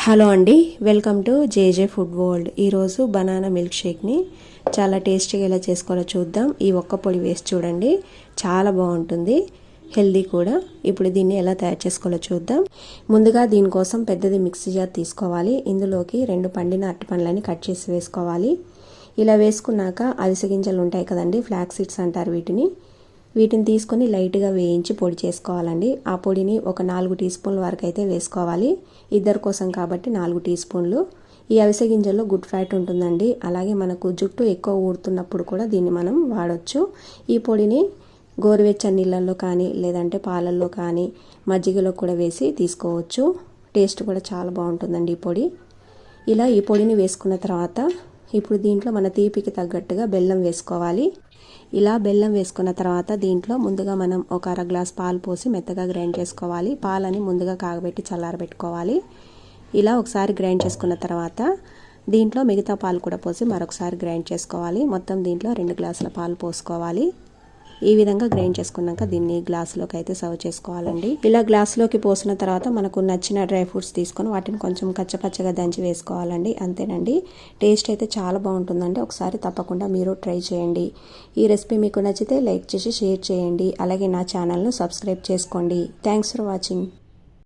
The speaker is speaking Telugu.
హలో అండి, welcome to JJ food world. ఈరోజు బనానా మిల్క్ షేక్ని చాలా టేస్టీగా ఎలా చేసుకోవాలో చూద్దాం. ఈ ఒక్క పొడి వేసి చూడండి, చాలా బాగుంటుంది, హెల్దీ కూడా. ఇప్పుడు దీన్ని ఎలా తయారు చేసుకోవాలో చూద్దాం. ముందుగా దీనికోసం పెద్దది మిక్సీ జార్ తీసుకోవాలి. ఇందులోకి 2 పండిన అరటిపండ్లని కట్ చేసి వేసుకోవాలి. ఇలా వేసుకున్నాక అవిసె గింజలు ఉంటాయి కదండి, ఫ్లాక్స్ సీడ్స్ అంటారు వీటిని తీసుకొని లైట్గా వేయించి పొడి చేసుకోవాలండి. ఆ పొడిని ఒక 4 టీ స్పూన్ల వరకు అయితే వేసుకోవాలి. ఇద్దరి కోసం కాబట్టి 4 టీ స్పూన్లు. ఈ అవిసె గింజల్లో గుడ్ ఫ్యాట్ ఉంటుందండి. అలాగే మనకు జుట్టు ఎక్కువ ఊడుతున్నప్పుడు కూడా దీన్ని మనం వాడచ్చు. ఈ పొడిని గోరువెచ్చని నీళ్ళల్లో కానీ లేదంటే పాలల్లో కానీ మజ్జిగలో కూడా వేసి తీసుకోవచ్చు. టేస్ట్ కూడా చాలా బాగుంటుందండి ఈ పొడి. ఇలా ఈ పొడిని వేసుకున్న తర్వాత ఇప్పుడు దీంట్లో మన తీపికి తగ్గట్టుగా బెల్లం వేసుకోవాలి. ఇలా బెల్లం వేసుకున్న తర్వాత దీంట్లో ముందుగా మనం ఒక 1/2 గ్లాస్ పాలు పోసి మెత్తగా గ్రైండ్ చేసుకోవాలి. పాలని ముందుగా కాగబెట్టి చల్లారబెట్టుకోవాలి. ఇలా ఒకసారి గ్రైండ్ చేసుకున్న తర్వాత దీంట్లో మిగతా పాలు కూడా పోసి మరొకసారి గ్రైండ్ చేసుకోవాలి. మొత్తం దీంట్లో 2 గ్లాసుల పాలు పోసుకోవాలి. ఈ విధంగా గ్రైండ్ చేసుకున్నాక దీన్ని గ్లాసులోకి అయితే సర్వ్ చేసుకోవాలండి. ఇలా గ్లాసులోకి పోసిన తర్వాత మనకు నచ్చిన డ్రై ఫ్రూట్స్ తీసుకొని వాటిని కొంచెం కచ్చపచ్చగా దంచి వేసుకోవాలండి. అంతేనండి, టేస్ట్ అయితే చాలా బాగుంటుందండి. ఒకసారి తప్పకుండా మీరు ట్రై చేయండి. ఈ రెసిపీ మీకు నచ్చితే లైక్ చేసి షేర్ చేయండి. అలాగే నా ఛానల్ను సబ్స్క్రైబ్ చేసుకోండి. Thanks for watching.